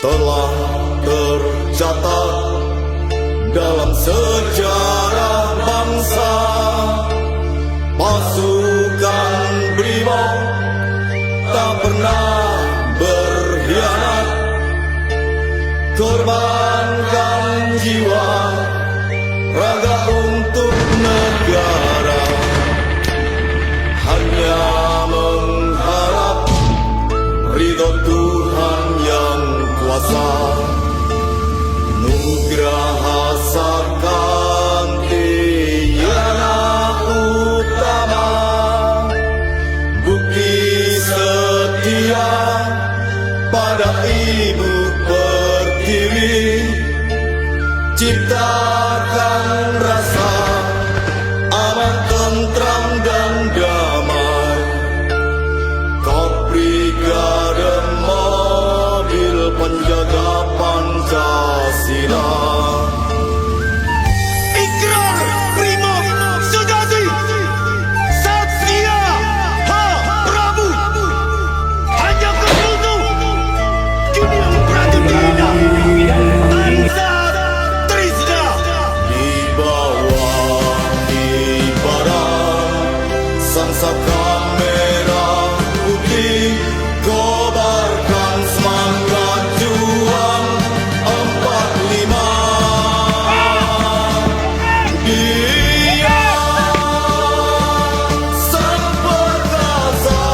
telah tercatat dalam sejarah bangsa. Pasukan Brimob tak pernah berkhianat, korbankan jiwa raga untuk negara, hanya mengharap ridho Tuhan yang kuasa. Nugraha Sakanti Yana Utama, bukti setia pada Ibu Pertiwi, ciptakan rasa aman, tentram dan damai. Brigade Mobil Penjaga Pancasila. Ikrar Brimob sejati, Satya Ha Prabu, hanya kesatu dunia Pratidina, bangsa Trisna. Di bawah ibarat sang saka merah putih, kobarkan semangat juang 45. Dia sang perkasa,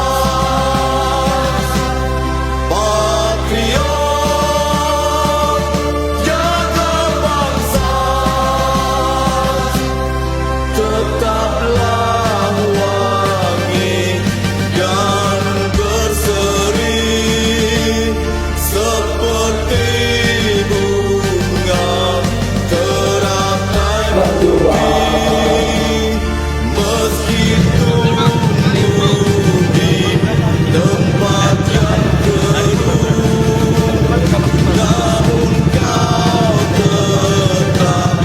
patriot, jaga bangsa. Tetaplah wangi dan berseri seperti bunga teratai bumi, meski tumbuh di tempat yang keruh, namun kau tetap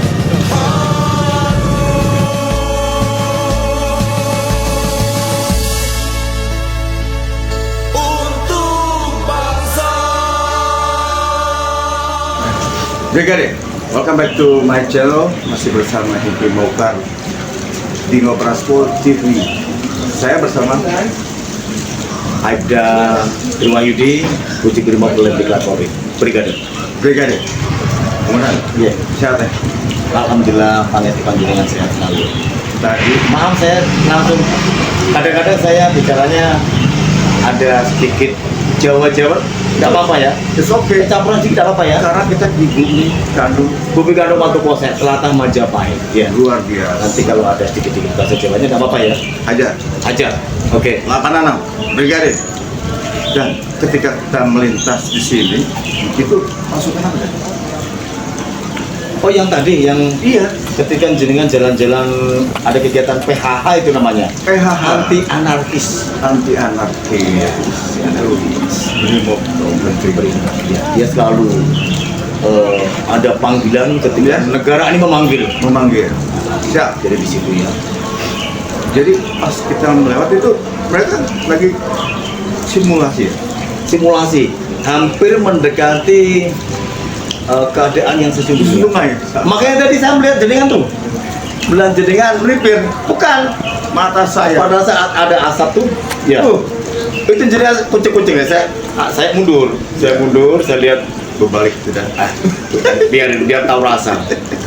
untuk bangsa. Brigade, welcome back to my channel. Masih bersama Hikri Mokar di Ngopraspor TV. Saya bersama Aibda Trimayudi, Puji Brimob Lebih Polri. Brigade. Brigade. Kemudian, Iya. sehat ya? Alhamdulillah pangestu panjenengan sehat selalu. Tadi Maaf saya langsung kadang-kadang saya bicaranya ada sedikit Jawa-Jawa, tidak apa-apa ya. it's okay. Campuran sedikit tidak apa-apa ya. Karena kita di bumi kandung Bumi Kandung Watu Pose, Telatah Majapahit. Ya. luar biasa. Nanti kalau ada sedikit-sedikit bahasa Jawanya tidak apa-apa ya. Aja. Aja. Oke. 86 Brigade. Dan ketika kita melintas di sini, itu pasukan apa? Oh yang tadi yang Iya. ketika jenengan jalan-jalan ada kegiatan PHH itu namanya. PHH. Anti anarkis. Anti anarkis. Brimob Pemerintah. Ya, dia selalu ada panggilan ketika Ya. negara ini memanggil. Siap. jadi di situ ya. Jadi pas kita melewati itu mereka lagi simulasi ya? Simulasi hampir mendekati keadaan yang sesungguhnya. Sungai. Makanya tadi saya melihat jenengan tuh belanja dengan melipir, bukan Mata saya. pada saat ada asap tuh ya. Itu jenengan kucing-kucing ya. Saya mundur, saya lihat Berbalik sudah. biar tahu rasa.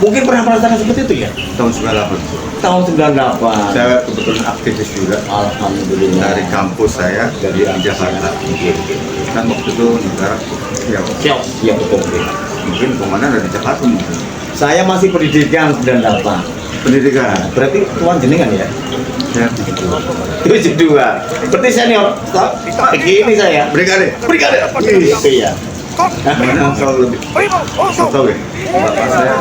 Mungkin pernah merasakan seperti itu ya. Tahun 98. Tahun 98. Saya kebetulan aktivis juga Alhamdulillah. dari kampus saya Dari di Jakarta. Kan waktu itu negara ya Siap, iya betul. mungkin komandan ada di Jakarta mungkin. Saya masih pendidikan 98. Pendidikan. Berarti tuan jenengan ya? Saya 72. 72. Berarti senior. Begini saya. Brigade. Brigade. Iya. Komandan kalau lebih. Saya tahu ya. Bapak saya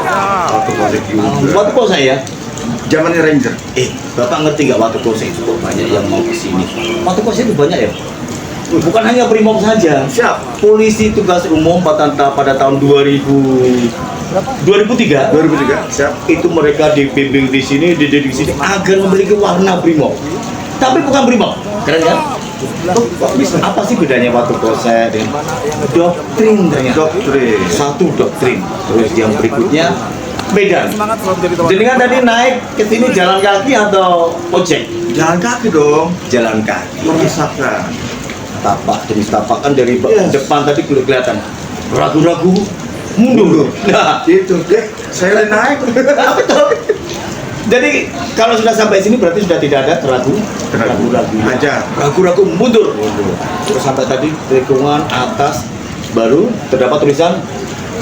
waktu polsek juga. Waktu kok saya? Zamannya Ranger. Bapak ngerti nggak waktu kos itu kok banyak yang mau ke sini? Waktu kos itu banyak ya? Bukan hanya Brimob saja. Siap. Polisi tugas umum pada tahun 2003 Siap. itu mereka dibimbing di sini, dididik di sini agar memiliki warna Brimob. Tapi bukan Brimob, keren kan? Oh, kok bisa? Apa sih bedanya Watu Kosek dengan doktrin ternyata? Doktrin. Satu doktrin. Terus yang berikutnya beda. Jadi kan tadi naik ke sini jalan kaki atau ojek? Jalan kaki dong. Jalan kaki. Memisahkan. Tapak jenis tapak kan dari depan tadi kelihatan. Ragu-ragu mundur. Nah, Itu deh. Saya naik. betul. Jadi kalau sudah sampai sini berarti sudah tidak ada ragu-ragu. Aja. Ragu-ragu mundur. Terus sampai tadi tikungan atas baru terdapat tulisan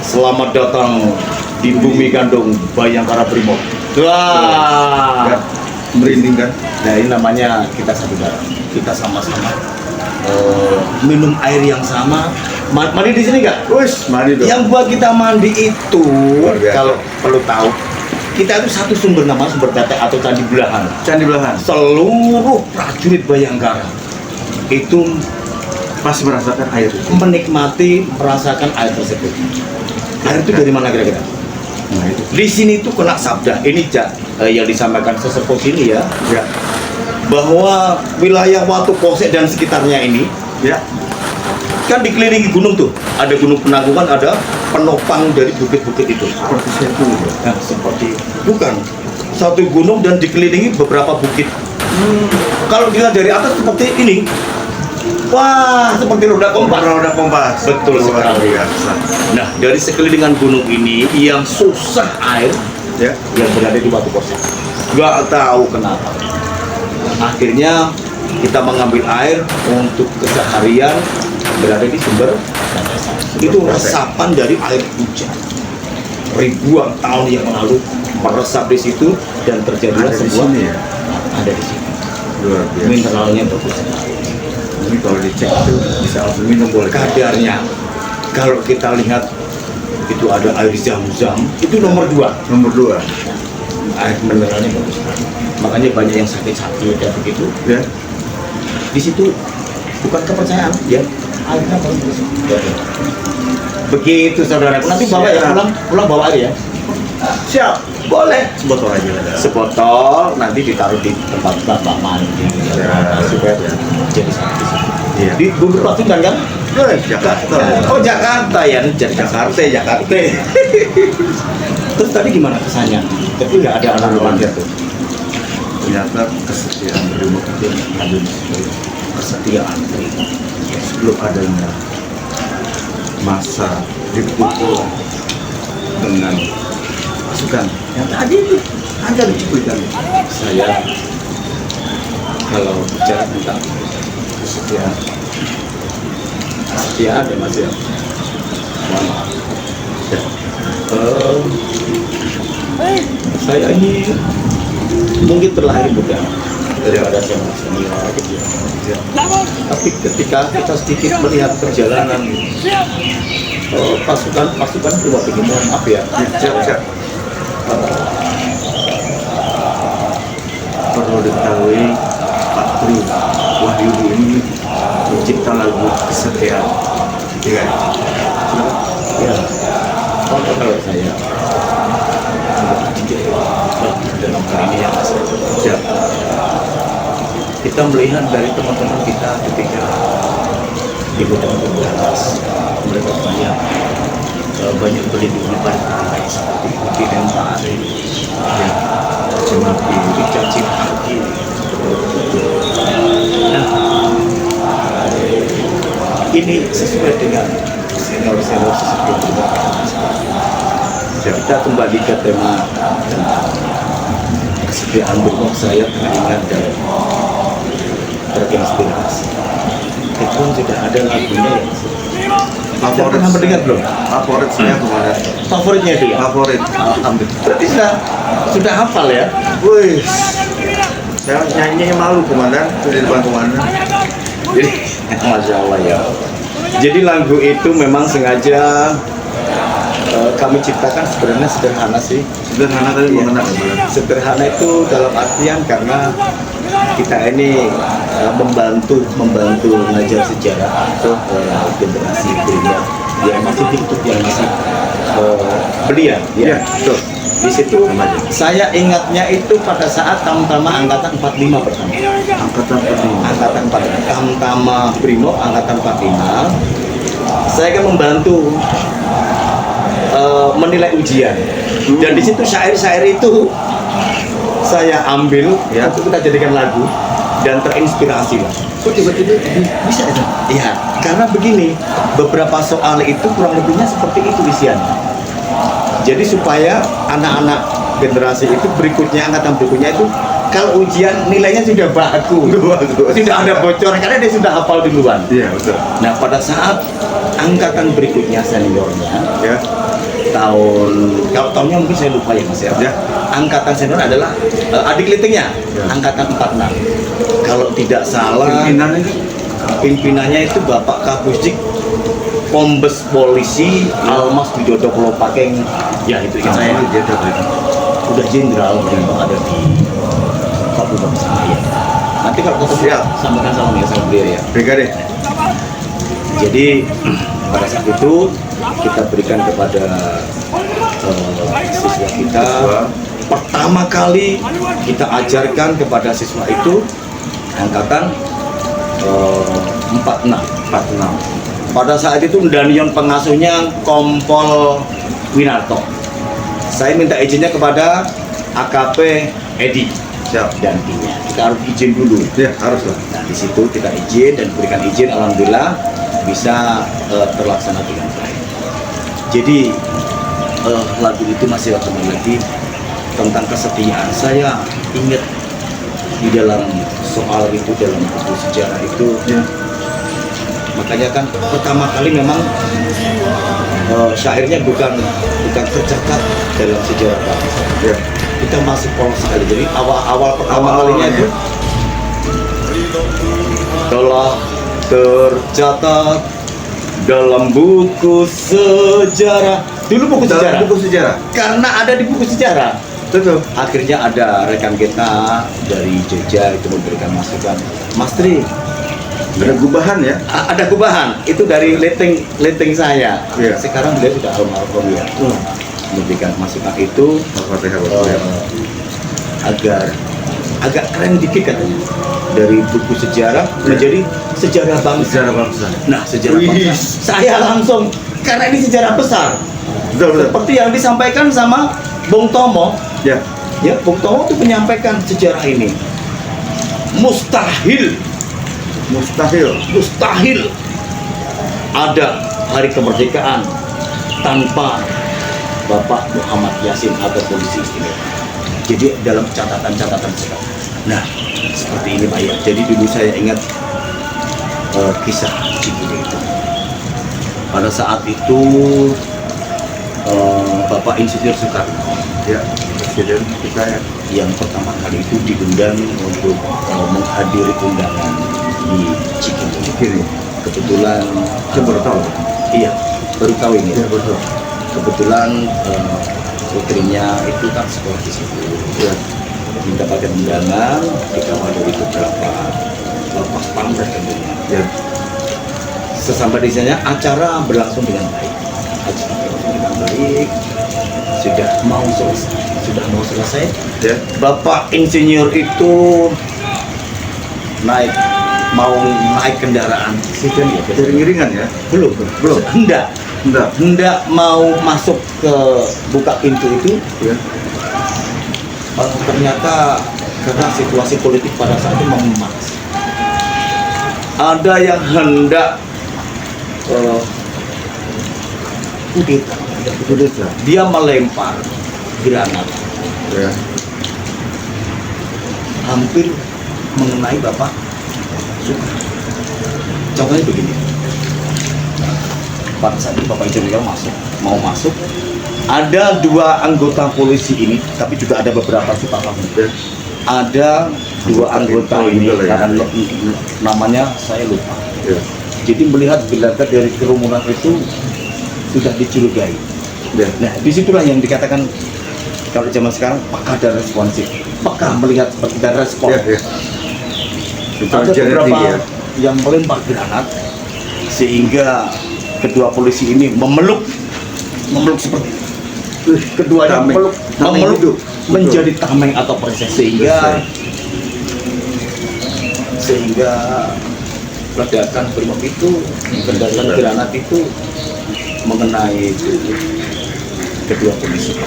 selamat datang di bumi kandung Bayangkara Brimob. Wah. Nggak merinding kan? Nah ini namanya kita satu darah. Kita sama-sama minum air yang sama. Mandi di sini nggak? Wes, mari dong. Yang buat kita mandi itu Luar biasa. kalau perlu tahu kita itu satu sumber nama sumber tetek atau candi belahan. Candi Belahan. Seluruh prajurit Bayangkara itu Pasti merasakan air itu. menikmati merasakan air tersebut. Air itu dari mana kira-kira? Nah itu. Di sini tuh kena sabda. Ini yang disampaikan sesepuh sini ya, Ya. bahwa wilayah Watu Kosek dan sekitarnya ini Ya. kan dikelilingi gunung tuh. Ada gunung Penanggungan, ada penopang dari bukit-bukit itu. Seperti itu. Nah, seperti bukan satu gunung dan dikelilingi beberapa bukit. Kalau dilihat dari atas seperti ini, wah seperti roda kompas. Roda kompas. Betul Luar sekali. biasa. Nah, dari sekelilingan gunung ini yang susah air Ya. yang berada di Watu Kosek. Gak tahu kenapa. Akhirnya kita mengambil air untuk keseharian berada di sumber itu resapan dari air hujan ribuan tahun yang lalu meresap di situ dan terjadilah Ada di sebuah sini ya. ada di sini Luar biasa. mineralnya bagus sekali. Ini kalau dicek itu bisa langsung minum boleh. Kadarnya kalau kita lihat itu ada air zam-zam itu nomor 2 Nomor 2. air mineralnya bagus sekali. Makanya banyak yang sakit-sakit ya begitu. Ya. Di situ bukan kepercayaan ya airnya bagus. Begitu saudara. Nanti bawa ya pulang bawa air ya. Siap, boleh. Sebotol aja lah. Sebotol nanti ditaruh di tempat bapak mandi Ya. supaya jadi sakit. Iya. Di Bumi Pasundan kan? Jakarta. Oh Jakarta ya, Jakarta. Terus tadi gimana kesannya? Tapi nggak ada anak-anak tuh. Ternyata kesetiaan Brimob itu ada di situ. Kesetiaan. Sebelum adanya masa dipukul dengan pasukan yang tadi itu ada dicuplikan. Saya kalau bicara tentang kesetiaan ya mas ya. Mohon maaf. Ya. Saya ini mungkin terlahir muda daripada senior gitu ya. Tapi ketika kita sedikit melihat perjalanan pasukan keluar begini, mohon maaf ya. Siap. Perlu diketahui Pak Tri Wahyudi ini mencipta lagu kesetiaan. Iya. Ya, kalau saya dalam hal ini ya mas, Siap. kita melihat dari teman-teman kita ketika di gudang atas mereka banyak berlindung pada seperti Bukti dan Pari, ya, Cemaki, Caci Maki. Nah, ini sesuai dengan senior-senior sesuai dengan kita kembali ke tema tentang kesetiaan Brimob. Saya teringat dan terinspirasi. Itu kan sudah ada lagunya ya. Sudah pernah mendengar belum? Favorit saya kemarin. Favoritnya itu ya? Favorit. Alhamdulillah. Berarti sudah hafal ya? Wih. Saya nyanyinya malu komandan di depan komandan. Jadi, Masya Allah ya. Jadi lagu itu memang sengaja kami ciptakan sebenarnya sederhana sih. Sederhana tadi mengenal ya. Sederhana itu dalam artian karena kita ini membantu mengajar sejarah untuk generasi belia yang masih hidup, yang masih belia. Iya, betul. Di situ saya ingatnya itu pada saat Tamtama angkatan 45 pertama. Angkatan 45. Angkatan 45, Kamtama Brimob Angkatan 45. Saya kan membantu menilai ujian. Dan di situ syair-syair itu saya ambil Ya. untuk kita jadikan lagu dan terinspirasi lah. Kok tiba-tiba bisa itu? Iya, karena begini, beberapa soal itu kurang lebihnya seperti itu isiannya. Jadi supaya anak-anak generasi itu berikutnya, angkatan berikutnya itu kalau ujian nilainya sudah bagus, tidak ada bocor karena dia sudah hafal duluan. Iya, betul. Nah, pada saat angkatan berikutnya seniornya, Ya. kalau tahunnya mungkin saya lupa ya Mas ya. Ya. Angkatan senior adalah adik litingnya, Ya. angkatan 46. Kalau tidak salah, Pimpinan ini pimpinannya itu Bapak Kapusdik Kombes Polisi Almas Widodo Kelopakeng. Ya itu ingat saya. dia itu. Udah jenderal yang ada di Kabupaten saya. Nanti kalau ketemu Siap. sampaikan salam ya sama beliau ya. Brigade. Jadi pada saat itu kita berikan kepada siswa kita. Siswa. Pertama kali kita ajarkan kepada siswa itu angkatan 46. 46. Pada saat itu Danion pengasuhnya Kompol Winarto. Saya minta izinnya kepada AKP Edi Siap. dan timnya. Kita harus izin dulu. Ya, haruslah. Nah di situ kita izin dan berikan izin, alhamdulillah bisa terlaksana dengan baik. Jadi lagu itu masih kembali lagi tentang kesetiaan. Saya ingat di dalam soal itu, dalam buku sejarah itu, Ya. makanya kan pertama kali memang syairnya bukan tercatat dalam sejarah bangsa. Ya. Kita masih polos sekali. Jadi awal pertama kalinya itu telah tercatat dalam buku sejarah. Dulu buku Dalam sejarah. buku sejarah. Karena ada di buku sejarah. Betul. Akhirnya ada rekan kita dari Jogja itu memberikan masukan. Mas Tri, Ada gubahan ya. ada gubahan. Itu dari letting saya. Iya. Sekarang beliau sudah almarhum ya. Memberikan masukan itu Al-Fatihah buat beliau. agar agak keren dikit katanya, dari buku sejarah menjadi sejarah bangsa. Sejarah bangsa. Nah, sejarah Wih. bangsa. Saya langsung karena ini sejarah besar. Betul, betul. Seperti yang disampaikan sama Bung Tomo. Ya. Ya, Bung Tomo itu menyampaikan sejarah ini. Mustahil ada hari kemerdekaan tanpa Bapak Muhammad Yasin atau polisi istimewa. Jadi dalam catatan-catatan sekarang. Nah, seperti ini Pak ya. Jadi dulu saya ingat kisah Cikini itu. Pada saat itu Bapak Insinyur Soekarno Ya. Presiden kita ya. yang pertama kali itu diundang untuk menghadiri undangan di Cikini. Kiri. Kebetulan Saya baru tahu. iya, baru tahu ini. Ya, betul. Kebetulan putrinya itu kan sekolah di situ. Ya. Mendapatkan undangan, dikawal dari beberapa pas pampres tentunya. Ya. Sesampai di sana acara berlangsung dengan baik. Acara berlangsung dengan baik. Sudah mau selesai. Ya. Bapak Insinyur itu mau naik kendaraan. Iring-iringan ya. Belum. Hendak Enggak. mau masuk ke buka pintu itu, Ya. ternyata karena situasi politik pada saat itu memanas. Ada yang hendak kudeta. Kudeta. Dia melempar granat Ya. hampir mengenai Bapak Soekarno. Contohnya begini. Pada saat itu Bapak Insinyur mau masuk, ada 2 anggota polisi ini, tapi juga ada beberapa sukarelawan. Ya. Ada 2 anggota Info ini, juga lah ya. karena namanya saya lupa. Ya. Jadi melihat gelagat dari kerumunan itu sudah dicurigai. Ya. Nah, disitulah yang dikatakan kalau zaman sekarang peka dan responsif. Peka melihat seperti dan respon. Ya. Ya. Ada Intelijennya beberapa tinggi ya. yang melempar granat sehingga kedua polisi ini memeluk seperti keduanya Tameng. Tameng memeluk hidup. menjadi tameng atau princess sehingga sehingga ledakan brimob itu, ledakan granat itu mengenai kedua polisi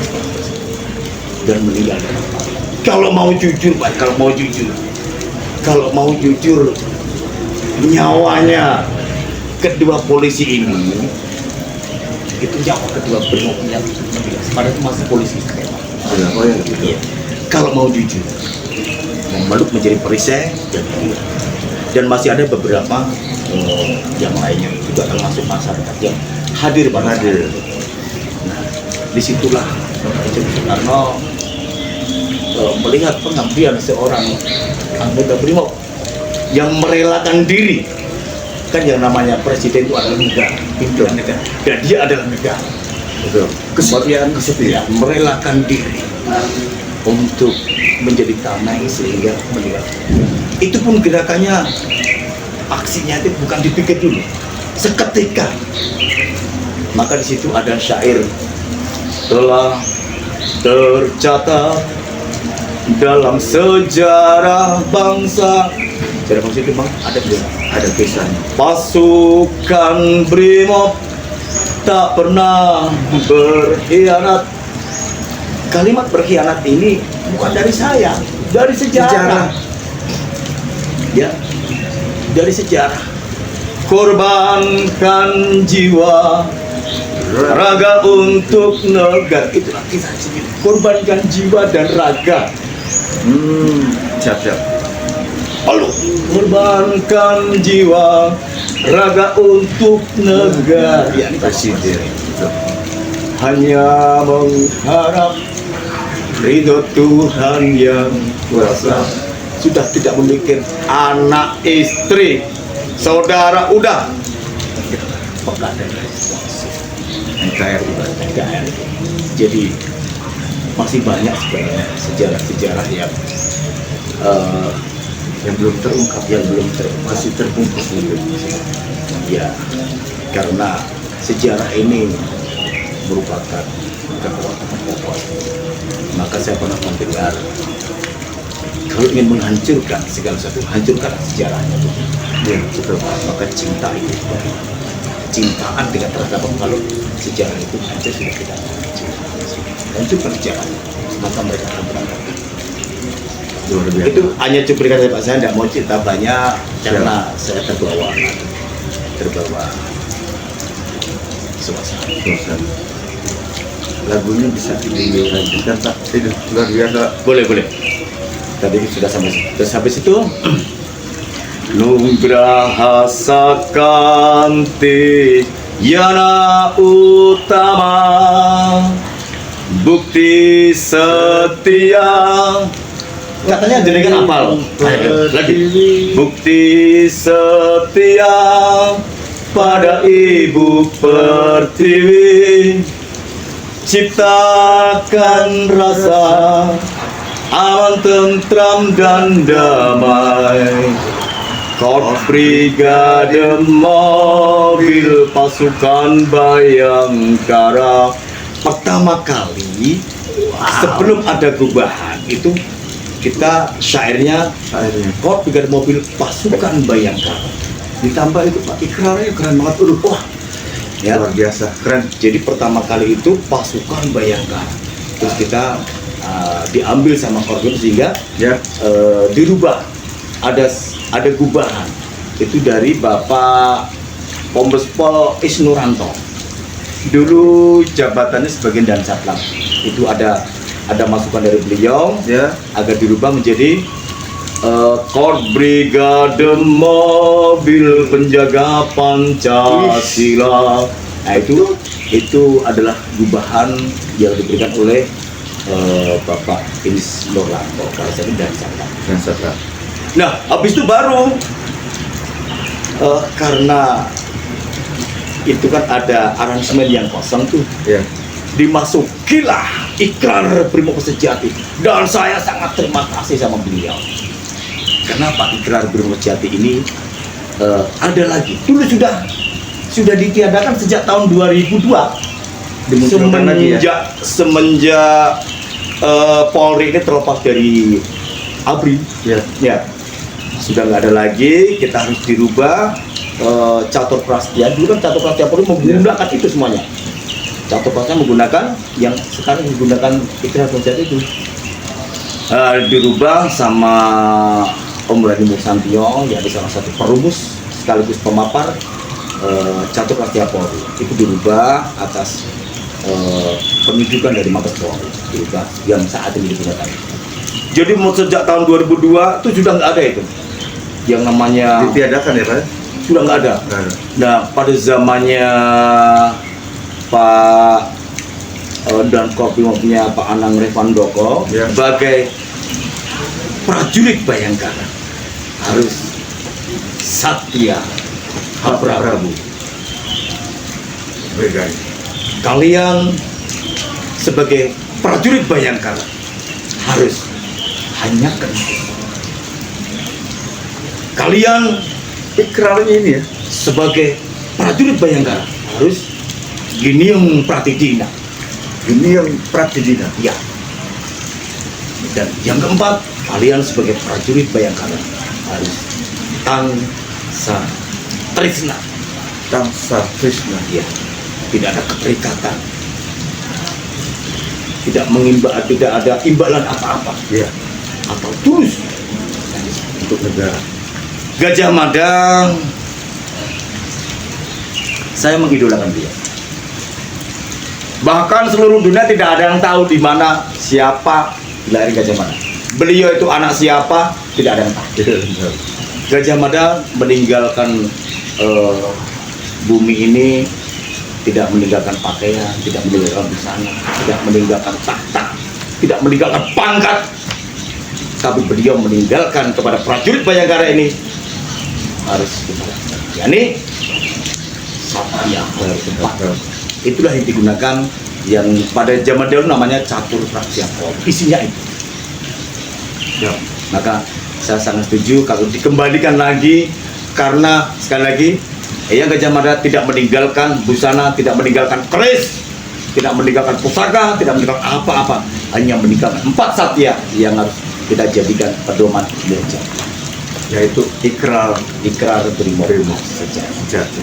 dan meninggal. Kalau mau jujur Pak, kalau mau jujur nyawanya kedua polisi ini itu nyawa kedua brimobnya pada itu masih polisi. Oh ya gitu. Iya. Kalau mau jujur, Memeluk menjadi perisai dan masih ada beberapa yang lainnya juga termasuk masyarakat yang hadir pada saat itu. Nah, disitulah Soekarno melihat pengabdian seorang anggota Brimob yang merelakan diri. Kan yang namanya presiden itu adalah negara, dan dia adalah negara. Betul. Kesetiaan, merelakan diri untuk menjadi tameng sehingga meninggal. Itu pun gerakannya, aksinya itu bukan dipikir dulu, seketika. Maka di situ ada syair, telah tercatat dalam sejarah bangsa. Sejarah bangsa itu bang ada tulisannya. Pasukan Brimob tak pernah berkhianat. Kalimat berkhianat ini bukan dari saya, dari sejarah. Ya, dari sejarah. Korbankan jiwa, raga untuk negara. Itulah kisah sendiri. Korbankan jiwa dan raga. Siap. Lalu korbankan jiwa, raga untuk negara. Ya, Presiden. hanya mengharap ridho Tuhan yang kuasa. Sudah tidak memikir anak, istri, saudara, udah peka dan responsif. NKRI. Jadi masih banyak sebenarnya sejarah-sejarah yang belum terungkap, masih terbungkus gitu. Ya, karena sejarah ini merupakan kekuatan pokok. Maka saya pernah mendengar, kalau ingin menghancurkan segala sesuatu, hancurkan sejarahnya. Ya, betul. Maka cinta itu, cintaan dengan terhadap, kalau sejarah itu hancur, sudah tidak hancurkan sejarahnya, maka mereka akan berantakan. Itu hanya cuplikan dari Pak, saya tidak mau cerita banyak karena saya terbawa suasana. Lagunya bisa dilanjutkan Pak? Itu luar biasa. Boleh. Tadi sudah sampai situ. Nugraha Sakanti Yana Utama, bukti setia. Katanya jenengan hafal. Lagi. Bukti setia pada Ibu Pertiwi, ciptakan rasa aman, tentram dan damai. Korps Brigade Mobil Pasukan Bayangkara. Pertama kali sebelum ada gubahan itu kita syairnya Korps Brigade Mobil Pasukan Bayangkara. Ditambah itu Pak, ikrarnya keren banget. Wah, ya, Luar biasa, keren. jadi pertama kali itu Pasukan Bayangkara. Terus kita diambil sama Korps sehingga Ya. dirubah. Ada gubahan. Itu dari Bapak Kombes Pol Isnuranto. Dulu jabatannya sebagai Dansatlam. Itu ada masukan dari beliau, Ya. agar dirubah menjadi Korps Brigade Mobil Penjaga Pancasila. Nah, itu adalah gubahan yang diberikan oleh Bapak Isnuranto kalau saya dan Dansatlam. Nah, habis itu baru karena itu kan ada aransemen yang kosong tuh, Ya. dimasukilah ikrar Brimob Sejati, dan saya sangat terima kasih sama beliau. Kenapa ikrar Brimob Sejati ini ada lagi? Dulu sudah ditiadakan sejak tahun 2002. Dimunculkan lagi ya? Semenjak Polri ini terlepas dari ABRI, Ya. ya, sudah nggak ada lagi, kita harus dirubah. Catur Prastya, dulu kan Catur Prastya Polri menggunakan itu semuanya. Catur Prastya menggunakan yang sekarang digunakan Ikrar Hujat itu. Dirubah sama Om Radhi Musantiong, yang salah satu perumus sekaligus pemapar Catur Prastya Polri. Itu dirubah atas penunjukan dari Mabes Polri, dirubah yang saat ini digunakan. Jadi sejak tahun 2002 itu sudah nggak ada itu yang namanya Ditiadakan ya Pak? sudah nggak ada. Nggak ada. Nah pada zamannya Pak dan Kopimobnya Pak Anang Revandoko Ya. sebagai prajurit Bayangkara harus Satya Prabu. Brigade. Kalian sebagai prajurit Bayangkara harus hanyakan. Kalian Ikrarnya ini ya? sebagai prajurit Bayangkara harus Giniung Pratidina. Ini yang Pratidina. Ya. Dan yang keempat, kalian sebagai prajurit Bayangkara harus Tangsa Trisna. Tangsa Krishna. Ya. Tidak ada keterikatan. Tidak ada imbalan apa-apa Ya, atau tulus untuk negara. Gajah Mada, saya mengidolakan dia. Bahkan seluruh dunia tidak ada yang tahu di mana siapa dilahirkan Gajah Mada. Beliau itu anak siapa, tidak ada yang tahu. Gajah Mada meninggalkan bumi ini, tidak meninggalkan pakaian, tidak meninggalkan busana, tidak meninggalkan tahta, tidak meninggalkan pangkat. Tapi beliau meninggalkan kepada prajurit Bayangkara ini harus diperhatikan. Yani Satya Prabu. Itulah yang digunakan yang pada zaman dahulu namanya Catur Prastya Polri. Isinya itu. Ya. Maka saya sangat setuju kalau dikembalikan lagi, karena sekali lagi Eyang Gajah Mada tidak meninggalkan busana, tidak meninggalkan keris, tidak meninggalkan pusaka, tidak meninggalkan apa-apa, hanya meninggalkan 4 satya yang harus kita jadikan pedoman belajar, Yaitu Ikrar Brimob sejarah. Jati.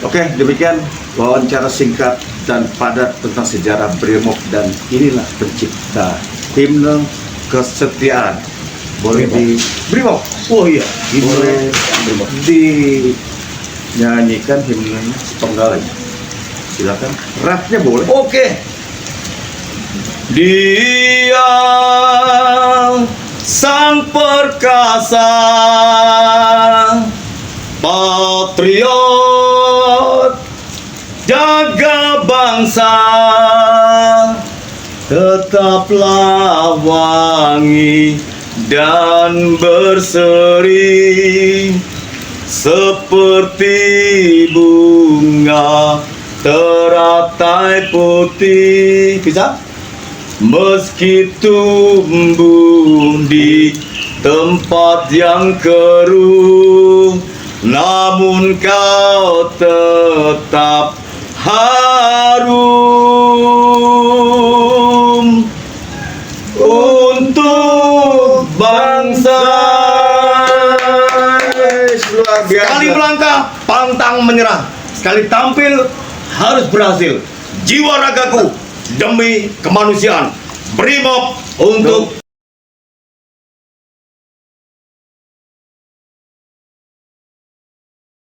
Oke, demikian wawancara singkat dan padat tentang sejarah Brimob, dan inilah pencipta himne kesetiaan. Boleh di Brimob. Oh iya, boleh Brimob. dinyanyikan himnenya sepenggal aja. Silakan. Rapnya boleh. Oke. Dia sang perkasa, patriot, jaga bangsa, tetaplah wangi dan berseri seperti bunga teratai putih. Bisa? Meski tumbuh di tempat yang keruh, namun kau tetap harum untuk bangsa. Luar biasa. Sekali melangkah, pantang menyerah. Sekali tampil, harus berhasil. Jiwa ragaku demi kemanusiaan. Brimob untuk